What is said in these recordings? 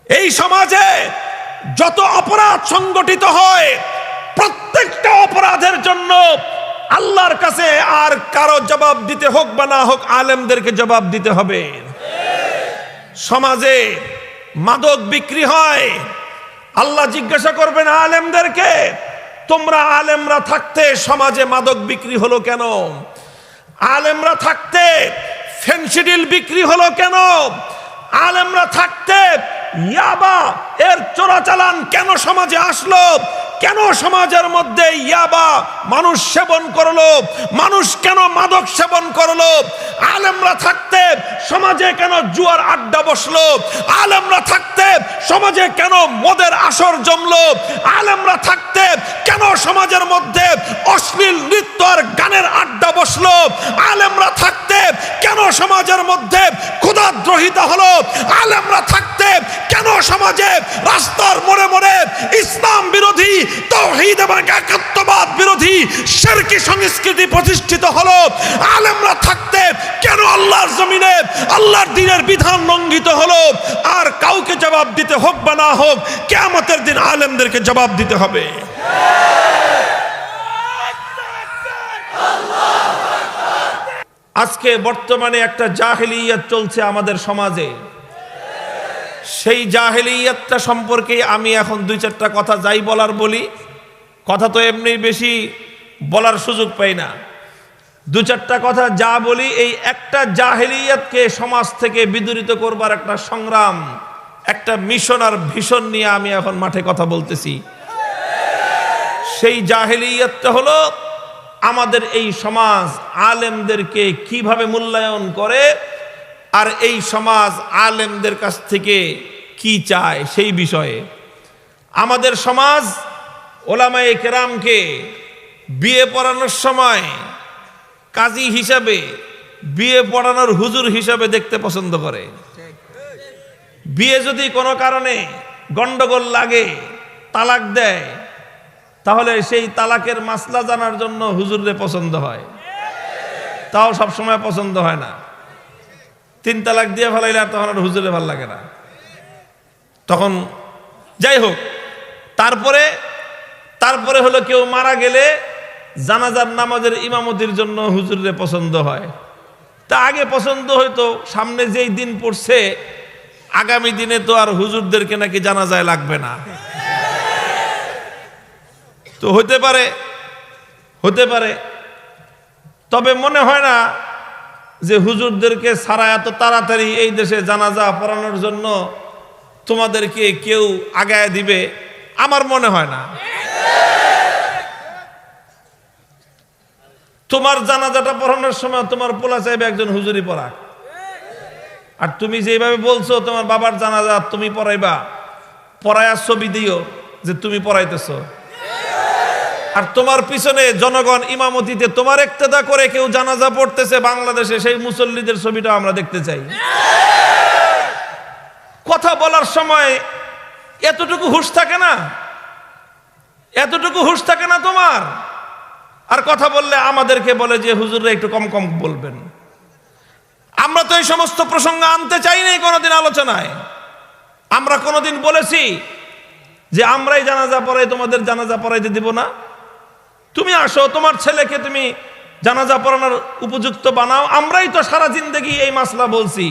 এই সমাজে যত অপরাধ সংগঠিত হয় প্রত্যেকটা অপরাধের জন্য আল্লাহর কাছে আর কারো জবাব দিতে হোক বা না হোক আলেমদেরকে জবাব দিতে হবে। সমাজে মাদক বিক্রি হয়, আল্লাহ জিজ্ঞাসা করবেন আলেমদেরকে, তোমরা আলেমরা থাকতে সমাজে মাদক বিক্রি হলো কেন? আলেমরা থাকতে ফেনসিডিল বিক্রি হলো কেন? আলেমরা থাকতে ইয়াবা এর চোরাচালান কেন সমাজে আসলো? কেন সমাজের মধ্যে ইয়াবা মানুষ সেবন করলো? মানুষ কেন মাদক সেবন করলো? আলেমরা থাকতে সমাজে কেন জুয়ার আড্ডা বসলো? আলেমরা থাকতে সমাজে কেন মদের আসর জমলো? আলেমরা থাকতে কেন সমাজের মধ্যে অশ্লীল নৃত্য আর গানের আড্ডা বসলো? আলেমরা থাকতে কেন সমাজের মধ্যে ক্ষুধাদ্রোহিতা হলো? আলেমরা থাকতে কেন সমাজে রাস্তার মোড়ে মোড়ে ইসলাম বিরোধী, তাওহীদ এবং একাত্মবাদ বিরোধী শিরকি সংস্কৃতি প্রতিষ্ঠিত হলো? আলেমরা থাকতে কেন আল্লাহর জমিনে আল্লাহর দ্বীনের বিধান লঙ্ঘিত হলো? আর কাউকে জবাব দিতে হোক বা না হোক, কিয়ামতের দিন আলেমদেরকে জবাব দিতে হবে। আজকে বর্তমানে একটা জাহেলিয়াত চলছে আমাদের সমাজে। সেই জাহেলিয়াতটা সম্পর্কে আমি এখন দুই চারটা কথা যাই বলার বলি। কথা তো এমনি বেশি বলার সুযোগ পাই না, দু চারটা কথা যা বলি, এই একটা জাহেলিয়াতকে সমাজ থেকে বিদূরিত করবার একটা সংগ্রাম, একটা মিশন আর ভীষণ নিয়ে আমি এখন মাঠে কথা বলতেছি। সেই জাহেলিয়াতটা হলো আমাদের এই সমাজ আলেমদেরকে কিভাবে মূল্যায়ন করে আর এই সমাজ আলেমদের কাছ থেকে কি চায় সেই বিষয়ে। আমাদের সমাজ ওলামায়ে কেরামকে বিয়ে পড়ানোর সময় কাজী হিসাবে, বিয়ে পড়ানোর হুজুর হিসাবে দেখতে পছন্দ করে। বিয়ে যদি কোনো কারণে গন্ডগোল লাগে, তালাক দেয়, তাহলে সেই তালাকের মাসলা জানার জন্য হুজুররে পছন্দ হয়। তাও সবসময় পছন্দ হয় না। 3 তালাক দিয়ে ফেলাইলে আর তখন আর হুজুরে ভাল লাগে না। তখন যাই হোক, তারপরে হলো কেউ মারা গেলে জানাজার নামাজের ইমামতির জন্য হুজুরে পছন্দ হয়। তা আগে পছন্দ হইতো, সামনে যেই দিন পড়ছে আগামী দিনে তো আর হুজুরদেরকে নাকি জানাজায় লাগবে না। তো হতে পারে, তবে মনে হয় না যে হুজুরদেরকে ছাড়া এত তাড়াতাড়ি এই দেশে জানাজা পড়ানোর জন্য তোমাদেরকে কেউ আগায় দিবে, আমার মনে হয় না। তোমার জানাজাটা পড়ানোর সময় তোমার পোলা চাইবে একজন হুজুরি পড়াক, আর তুমি যেভাবে বলছো তোমার বাবার জানাজা তুমি পড়াইবা, পড়ায়া ছবি দিও যে তুমি পড়াইতেছ, আর তোমার পিছনে জনগণ ইমামতিতে তোমার ইক্তেদা করে কেউ জানাজা পড়তেছে বাংলাদেশে, সেই মুসল্লিদের ছবিটা আমরা দেখতে চাই। কথা বলার সময় এতটুকু হুঁশ থাকে না? এতটুকু হুঁশ থাকে না তোমার? আর কথা বললে আমাদেরকে বলে যে হুজুররা একটু কম কম বলবেন। আমরা তো এই সমস্ত প্রসঙ্গ আনতে চাই নাই কোনোদিন আলোচনায়। আমরা কোনোদিন বলেছি যে আমরাই জানাজা পড়াই, তোমাদের জানাজা পড়াইতে দিব না? তুমি আসো, তোমার ছেলেকে তুমি জানাজা পড়ানোর উপযুক্ত বানাও। আমরাই তো সারা জিন্দেগি এই মাসলা বলছি।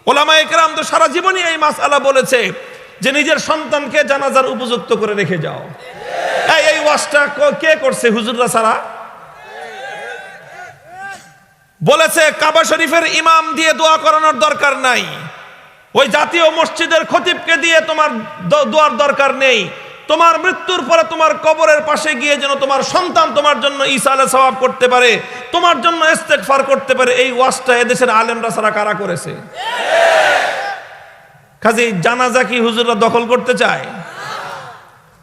ওলামায়ে কেরাম তো সারা জীবনই এই মাসআলা বলেছে যে নিজের সন্তানকে জানাজার উপযুক্ত করে রেখে যাও। এই ওয়াজটা কে করছে? হুজুররা ছাড়া। বলেছে কাবা শরীফের ইমাম দিয়ে দোয়া করানোর দরকার নাই, ওই জাতীয় মসজিদের খতিবকে দিয়ে তোমার দোয়ার দরকার নেই। তোমার মৃত্যুর পরে তোমার কবরের পাশে গিয়ে যেন তোমার সন্তান তোমার জন্য ইসালে সওয়াব করতে পারে, তোমার জন্য ইস্তেগফার করতে পারে। এই ওয়াজটা এদেশের আলেমরা ছাড়া কারা করেছে? কাজেই জানাজা কি হুজুররা দখল করতে চায়?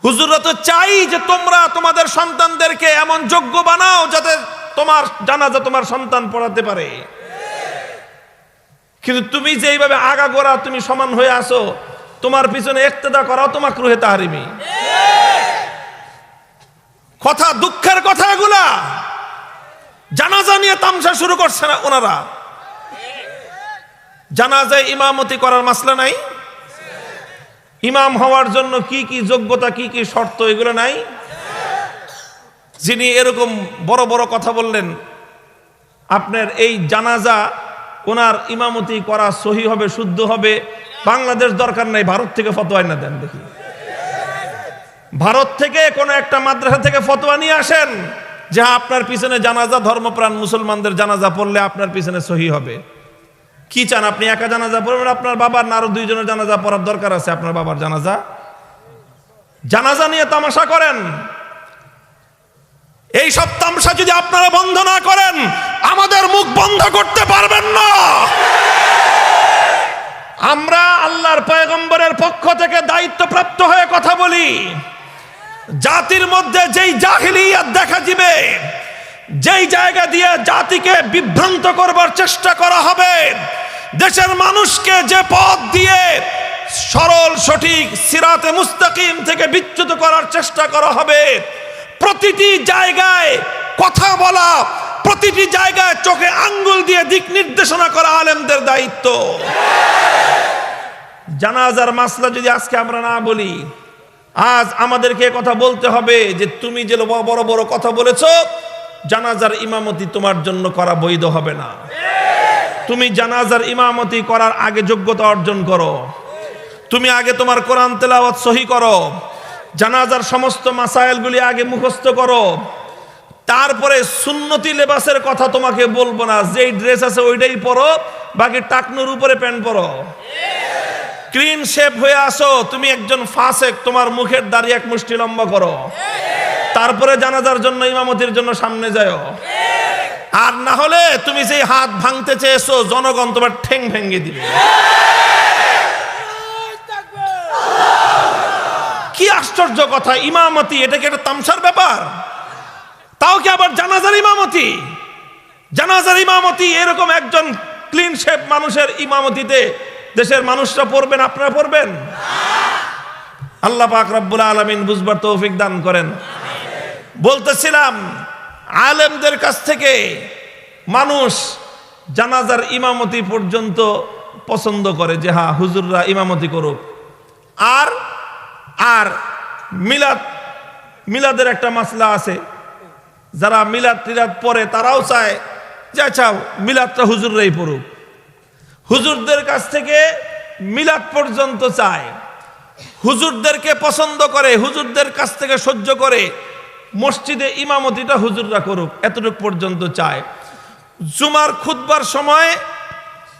হুজুররা তো চাই যে তোমরা তোমাদের সন্তানদেরকে এমন যোগ্য বানাও যাতে তোমার জানাজা তোমার সন্তান পড়াতে পারে। কিন্তু তুমি যে এইভাবে আগাগোড়া তুমি সমান হয়ে আসো, তোমার পিছনে ইক্তেদা করাও তো মাকরুহে তাহরিমি। কথা দুঃখের কথা এগুলা। জানাজা নিয়ে তামসা শুরু করছে না ওনারা। জানাজায় ইমামতি করার মাসলা নাই? ইমাম হওয়ার জন্য কি কি যোগ্যতা, কি কি শর্ত, এগুলো নাই? যিনি এরকম বড় বড় কথা বললেন, আপনার এই জানাজা ওনার ইমামতি করা সহি হবে, শুদ্ধ হবে, বাংলাদেশ দরকার নাই, ভারত থেকে ফতোয়া না দেন দেখি। ভারত থেকে কোন একটা মাদ্রাসা থেকে ফতোয়া নিয়ে আসেন যে আপনার পিছনে জানাজা, ধর্মপ্রাণ মুসলমানদের জানাজা পড়লে আপনার পিছনে সহি হবে। কি চান আপনি? একা জানাজা পড়বেন? আপনার বাবার না আরো দুইজনের জানাজা পড়ার দরকার আছে? আপনার বাবার জানাজা, জানাজা নিয়ে তামাশা করেন। এই সব তামাশা যদি আপনারা বন্ধ না করেন, আমাদের মুখ বন্ধ করতে পারবেন না। আমরা আল্লাহর পয়গম্বরের পক্ষ থেকে দায়িত্বপ্রাপ্ত হয়ে কথা বলি। জাতির মধ্যে যেই জাহিলিয়াত দেখা দিবে, যেই জায়গা দিয়ে জাতিকে বিভ্রান্ত করবার চেষ্টা করা হবে, দেশের মানুষকে যে পথ দিয়ে সরল সঠিক সিরাতে মুস্তাকিম থেকে বিচ্যুত করার চেষ্টা করা হবে, প্রতিটি জায়গায় কথা বলা, প্রতিটি জায়গায় চোখে আঙ্গুল দিয়ে দিক নির্দেশনা করা আলেমদের দায়িত্ব। জানাজার মাসলা যদি আজকে আমরা না বলি, আজ আমাদেরকে কথা বলতে হবে যে তুমি যে বড় বড় কথা বলেছো, জানাজার ইমামতি তোমার জন্য করা বৈধ হবে না। তুমি জানাজার ইমামতি করার আগে যোগ্যতা অর্জন করো। তুমি আগে তোমার কোরআন তেলাওয়াত সহি করো, জানাজার সমস্ত মাসাইলগুলি আগে মুখস্থ করো। তারপরে সুন্নতি লেবাসের কথা তোমাকে বলবো না, যেই ড্রেস আছে ওইটাই পরো, বাকি টাকনুর উপরে প্যান্ট পরো। ক্লিন শেপ হয়ে আসো, তুমি একজন ফাসেক, তোমার মুখের দাড়ি এক মুষ্টি লম্বা করো, তারপরে জানাজার জন্য ইমামতির জন্য সামনে যাও। আর না হলে তুমি যে হাত ভাঙতে চেয়েছো, জনগণ তোমার ঠ্যাং ভেঙে দিবে। কি আশ্চর্য কথা! ইমামতি এটা কি একটা তামসার ব্যাপার? তাও কি আবার জানাজার ইমামতি? জানাজার ইমামতি এরকম একজন ক্লিন শেপ মানুষের ইমামতিতে দেশের মানুষরা পড়বেন, আপনারা পড়বেন? আল্লাহ পাক রব্বুল আলামিন বুঝবার তৌফিক দান করেন। বলতেছিলাম, আলেমদের কাছ থেকে মানুষ জানাজার ইমামতি পর্যন্ত পছন্দ করে যে হ্যাঁ হুজুররা ইমামতি করুক। আর আর মিলাদের একটা মাসলা আছে, যারা মিলাদ টিলাদ পড়ে তারাও চায় যে আচ্ছা মিলাদটা হুজুররাই পড়ুক। হুজুরদের কাছ থেকে মিলাদ পর্যন্ত চায়, হুজুরদেরকে পছন্দ করে, হুজুরদের কাছ থেকে সহ্য করে মসজিদে ইমামতিটা হুজুররা করুক, এতটুকু পর্যন্ত চায়। জুমার খুতবার সময়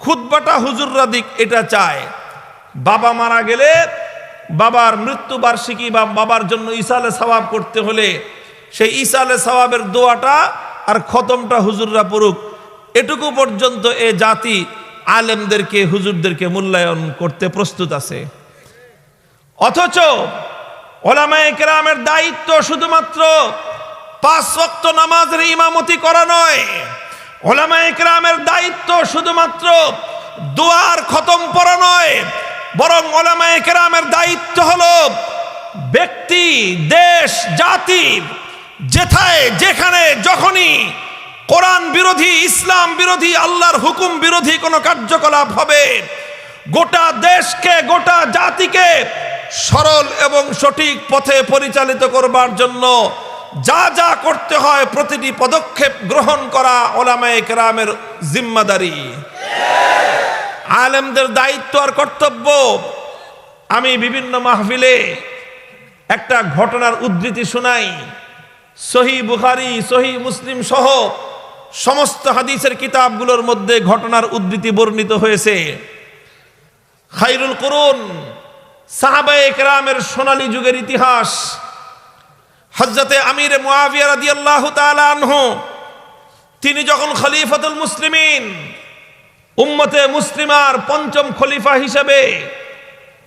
খুতবাটা হুজুররা দিক, এটা চায়। বাবা মারা গেলে বাবার মৃত্যুবার্ষিকী বা বাবার জন্য ইসালে সওয়াব করতে হলে সেই ইসালে সওয়াবের দোয়াটা আর খতমটা হুজুররা পড়ুক, এটুকু পর্যন্ত এ জাতি আলেমদেরকে, হুজুরদেরকে মূল্যায়ন করতে প্রস্তুত আছে। অথচ ওলামায়ে কেরামের দায়িত্ব শুধুমাত্র 5 ওয়াক্ত নামাজের ইমামতি করা নয়। ওলামায়ে কেরামের দায়িত্ব শুধুমাত্র দোয়ার খতম পড়া নয়, বরং ওলামায়ে কেরামের দায়িত্ব হলো ব্যক্তি, দেশ, জাতি যেথায় যেখানে যখনই কোরআন বিরোধী, ইসলাম বিরোধী, আল্লাহর হুকুম বিরোধী কোনো কার্যকলাপ হবে, গোটা দেশকে, গোটা জাতিকে সরল এবং সঠিক পথে পরিচালিত করবার জন্য যা যা করতে হয় প্রতিটি পদক্ষেপ গ্রহণ করা ওলামায়ে কেরামের জিম্মাদারি, আলেমদের দায়িত্ব আর কর্তব্য। আমি বিভিন্ন মাহফিলে একটা ঘটনার উদ্ধৃতি শোনাই। সহিহ বুখারী, সহিহ মুসলিম সহ সমস্ত হাদিসের কিতাবগুলোর মধ্যে ঘটনার উদ্ধৃতি বর্ণিত হয়েছে। খায়রুল কুরুন, সাহাবায়ে কেরামের সোনালী যুগের ইতিহাস। হযরতে আমির মুআবিয়া রাদিয়াল্লাহু তাআলা আনহু, তিনি যখন খলিফাতুল মুসলিমিন, উম্মতে মুসলিমার ৫ম খলিফা হিসেবে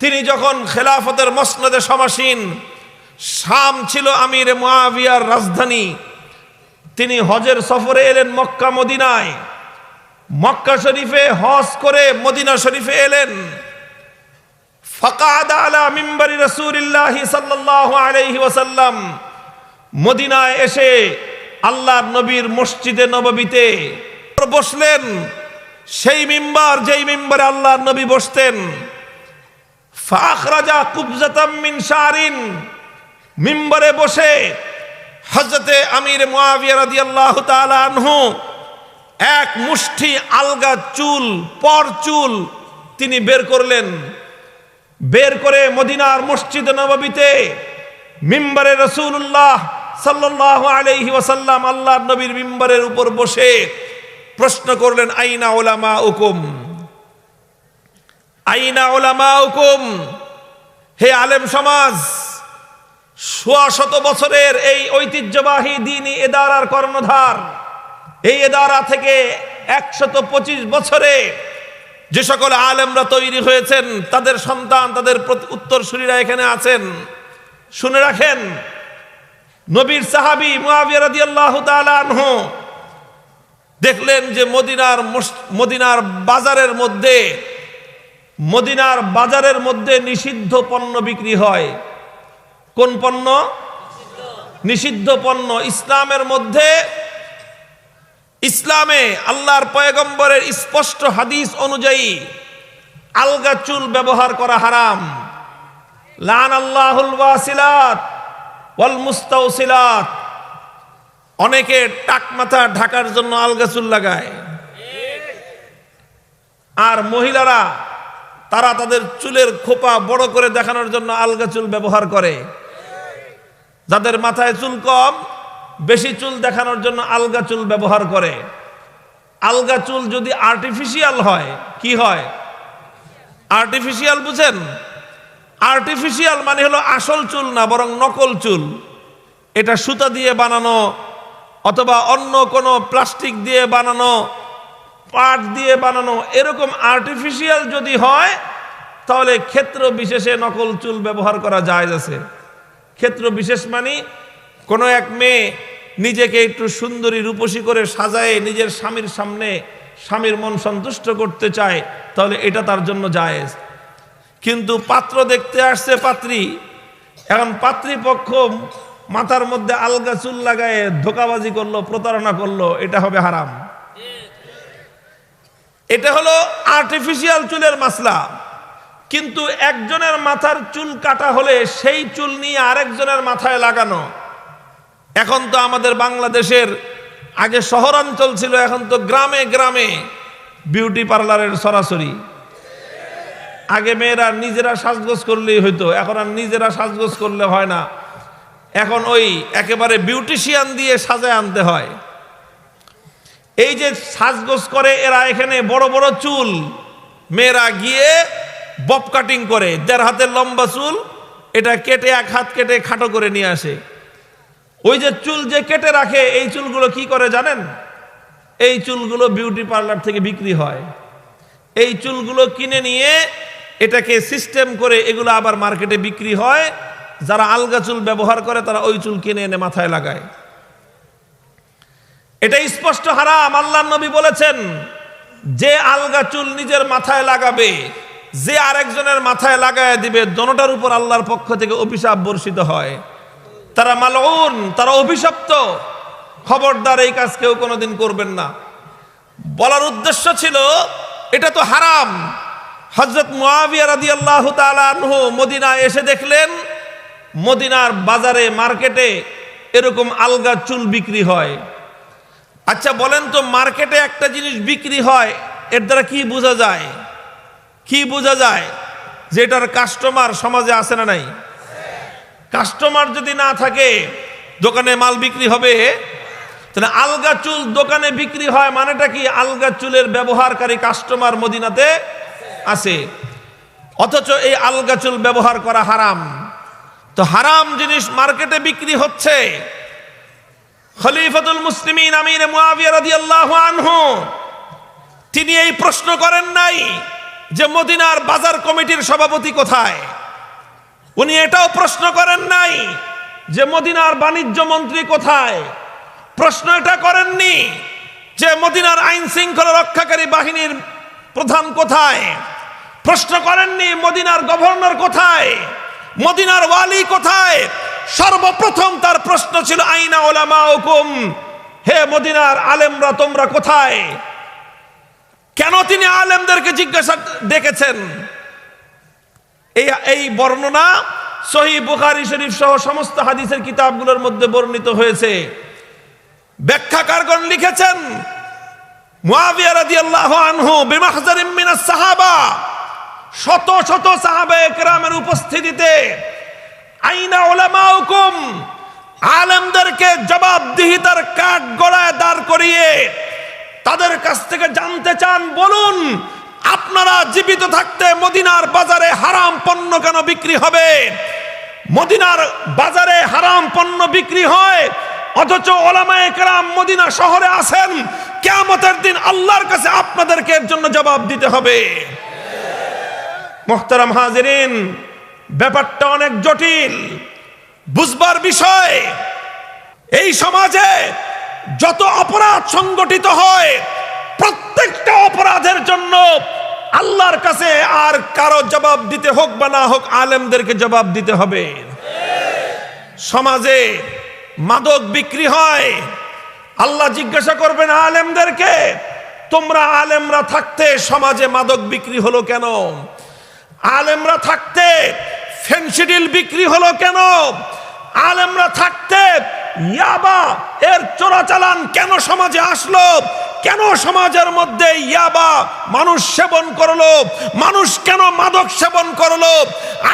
তিনি যখন খেলাফতের মসনদে সমাসীন, শাম ছিল আমির মুআবিয়ার রাজধানী। তিনি হজের সফরে এলেন মক্কা মদিনায়, মক্কা শরীফে হজ করে মদিনা শরীফে এলেন। ফাকাদা আলা মিম্বারি রাসূলিল্লাহি সাল্লাল্লাহু আলাইহি ওয়াসাল্লাম, মদিনায় এসে আল্লাহর নবীর মসজিদে নববীতে বসলেন। সেই মিম্বার যেই মিম্বারে আল্লাহর নবী বসতেন। ফাখরাজা কুবজাতাম মিন শারিন, মিম্বরে বসে হযরতে আমির মুয়াবিয়া রাদিয়াল্লাহু তাআলা আনহু এক মুষ্টি আলগা চুল, পর চুল তিনি বের করলেন। বের করে মদিনার মসজিদ নববীতে মিম্বরে রাসূলুল্লাহ সাল্লাল্লাহু আলাইহি ওয়াসাল্লাম আল্লাহর নবীর মিম্বরের উপর বসে প্রশ্ন করলেন, আইনা উলামাউকুম, আইনা উলামাউকুম, হে আলেম সমাজ, ১৬০ বছরের এই ঐতিহ্যবাহী দ্বীনি ইদারার কর্ণধার, এই ইদারা থেকে ১২৫ বছরে যে সকল আলেমরা তৈরি হয়েছেন, তাদের সন্তান, তাদের উত্তরসূরিরা এখানে আছেন। শুনে রাখেন, নবীর সাহাবী মুয়াবিয়া রাদিয়াল্লাহু তাআলা আনহু দেখলেন যে মদিনার বাজারের মধ্যে নিষিদ্ধ পণ্য বিক্রি হয়। কোন পণ্য? নিষিদ্ধ পণ্য। ইসলামে আল্লাহর পয়গম্বরের স্পষ্ট হাদিস অনুযায়ী আলগা চুল ব্যবহার করা হারাম। লান আল্লাহুল ওয়াসিলাত ওয়াল মুস্তাওসিলাত। অনেকে টাক মাথা ঢাকার জন্য আলগা চুল লাগায়, আর মহিলারা তারা তাদের চুলের খোপা বড় করে দেখানোর জন্য আলগা চুল ব্যবহার করে। যাদের মাথায় চুল কম, বেশি চুল দেখানোর জন্য আলগা চুল ব্যবহার করে। আলগা চুল যদি আর্টিফিশিয়াল হয়, কি হয়? আর্টিফিশিয়াল বুঝেন? আর্টিফিশিয়াল মানে হলো আসল চুল না, বরং নকল চুল। এটা সুতা দিয়ে বানানো অথবা অন্য কোনো প্লাস্টিক দিয়ে বানানো, পাট দিয়ে বানানো, এরকম আর্টিফিশিয়াল যদি হয় তাহলে ক্ষেত্র বিশেষে নকল চুল ব্যবহার করা জায়েজ আছে। ক্ষেত্র বিশেষ মানে কোনো এক মেয়ে নিজেকে একটু সুন্দরী রূপসী করে সাজায়ে নিজের স্বামীর সামনে স্বামীর মন সন্তুষ্ট করতে চায়, তাহলে এটা তার জন্য জায়েজ। কিন্তু পাত্র দেখতে আসছে পাত্রী, এখন পাত্রীপক্ষ মাথার মধ্যে আলগা চুল লাগায় ধোঁকাবাজি করলো, প্রতারণা করলো, এটা হবে হারাম। এটা হলো আর্টিফিশিয়াল চুলের মাসলা। কিন্তু একজনের মাথার চুল কাটা হলে সেই চুল নিয়ে আরেকজনের মাথায় লাগানো, এখন তো আমাদের বাংলাদেশের, আগে শহরাঞ্চল ছিল, এখন তো গ্রামে গ্রামে বিউটি পার্লারের সরাসরি। আগে মেয়েরা নিজেরা সাজগোজ করলেই হইতো, এখন আর নিজেরা সাজগোজ করলে হয় না, এখন ওই একেবারে বিউটিশিয়ান দিয়ে সাজায় আনতে হয়। এই যে সাজগোজ করে এরা, এখানে বড় বড় চুল, মেয়েরা গিয়ে বব কাটিং করে, ১.৫ হাতের লম্বা চুল, এটা কেটে ১ হাত কেটে খাটো করে নিয়ে আসে। ওই যে চুল যে কেটে রাখে, এই চুলগুলো কি করে জানেন? এই চুলগুলো বিউটি পার্লার থেকে বিক্রি হয়। এই চুলগুলো কিনে নিয়ে এটাকে সিস্টেম করে এগুলো আবার মার্কেটে বিক্রি হয়। যারা আলগা চুল ব্যবহার করে তারা ওই চুল কিনে এনে মাথায় লাগায়। এটা স্পষ্ট হারাম। আল্লাহর নবী বলেছেন, যে আলগা চুল নিজের মাথায় লাগাবে, যে আরেকজনের মাথায় লাগায় দিবে, দোনোটার উপর আল্লাহর পক্ষ থেকে অভিশাপ বর্ষিত হয়। তারা মালউন, তারা অভিশপ্ত। খবরদার এই কাজ কেউ কোনোদিন করবেন না। বলার উদ্দেশ্য ছিল, এটা তো হারাম। হযরত মুয়াবিয়া রাদিয়াল্লাহু তাআলা আনহু মদিনায় এসে দেখলেন, মদিনার বাজারে, মার্কেটে এরকম আলগা চুল বিক্রি হয়। আচ্ছা বলেন তো, মার্কেটে একটা জিনিস বিক্রি হয়, এর দ্বারা কি বোঝা যায়? কি বোঝা যায়? যে এটার কাস্টমার সমাজে আছে না নাই? কাস্টমার যদি না থাকে, দোকানে মাল বিক্রি হবে? তাহলে আলগা চুল দোকানে বিক্রি হয় মানেটা কি? আলগা চুলের ব্যবহারকারী কাস্টমার মদিনাতে আছে, অথচ এই আলগা চুল ব্যবহার করা হারাম। তো হারাম জিনিস মার্কেটে বিক্রি হচ্ছে। খলিফাতুল মুসলিমিন আমির মুয়াবিয়া রাদিয়াল্লাহু আনহু তিনি এই প্রশ্ন করেন নাই যে মদিনার বাজার কমিটির সভাপতি কোথায়। উনি এটাও প্রশ্ন করেন নাই যে মদিনার বাণিজ্য মন্ত্রী কোথায়। প্রশ্ন এটা করেননি যে মদিনার আইন শৃঙ্খলা রক্ষাকারী বাহিনীর প্রধান কোথায়। প্রশ্ন করেননি মদিনার গভর্নর কোথায়, মদিনার ওয়ালি কোথায়। সর্বপ্রথম তার প্রশ্ন ছিল, আইনা উলামাউকুম, হে মদিনার আলেমরা তোমরা কোথায়। কেন তিনি আলেমদেরকে জিজ্ঞাসা ডেকেছেন? এই বর্ণনা সহিহ বুখারী শরীফ সহ সমস্ত হাদিসের কিতাবগুলোর মধ্যে বর্ণিত হয়েছে। ব্যাখ্যাকারগণ লিখেছেন, মুআবিয়া রাদিয়াল্লাহু আনহু বিমাহজারিম মিনাস সাহাবা, শত শত সাহাবায়ে কেরামের উপস্থিতিতে আইনা উলামাউকুম, আলেমদেরকে জবাবদিহিতার কাঠ গড়ায় দাঁড় করিয়ে তাদের কাছ থেকে জানতে চান, বলুন আপনারা জীবিত থাকতে মদিনার বাজারে হারাম পণ্য কেন বিক্রি হবে? মদিনার বাজারে হারাম পণ্য বিক্রি হয়, অথচ উলামায়ে কেরাম মদিনা শহরে আছেন। কিয়ামতের দিন আল্লাহর কাছে আপনাদেরকে এর জন্য জবাব দিতে হবে। মুহতারাম হাজিরিন, ব্যাপারটা অনেক জটিল, বুঝবার বিষয়। এই সমাজে যত অপরাধ সংগঠিত হয়, প্রত্যেকটা অপরাধের জন্য আল্লাহর কাছে আর কারো জবাব দিতে হোক বা না হোক, আলেমদেরকে জবাব দিতে হবে। সমাজে মাদক বিক্রি হয়, আল্লাহ জিজ্ঞাসা করবেন আলেমদেরকে, তোমরা আলেমরা থাকতে সমাজে মাদক বিক্রি হলো কেন? আলেমরা থাকতে ফেনসিডিল বিক্রি হলো কেন? আলেমরা থাকতে ইয়াবা এর চোরাচালান কেন সমাজে আসলো? কেন সমাজের মধ্যে ইয়াবা মানুষ সেবন করলো? মানুষ কেন মাদক সেবন করলো?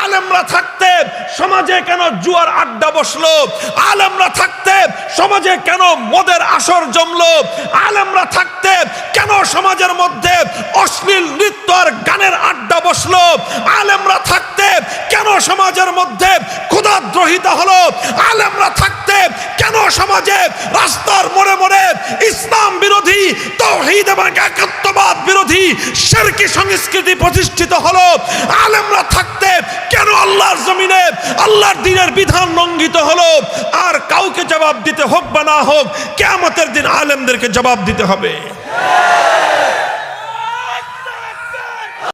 আলেমরা থাকতে সমাজে কেন জুয়ার আড্ডা বসলো? আলেমরা থাকতে সমাজে কেন মদের আসর জমলো? আলেমরা থাকতে কেন সমাজের মধ্যে অশ্লীল নৃত্য আর গানের আড্ডা বসলো? আলেমরা থাকতে কেন সমাজের মধ্যে ক্ষুধাদ্রোহিতা হলো? আলেমরা থাকতে কেন সমাজে রাস্তার মোড়ে মোড়ে ইসলাম বিরোধী, তাওহীদ এবং একাত্মবাদ বিরোধী শিরকি সংস্কৃতি প্রতিষ্ঠিত হলো? আলেমরা থাকতে কেন আল্লাহর জমিনে আল্লাহর দ্বীনের বিধান লঙ্ঘিত হলো? আর কাউকে জবাব দিতে হোক বা না হোক, কিয়ামতের দিন আলেমদেরকে জবাব দিতে হবে।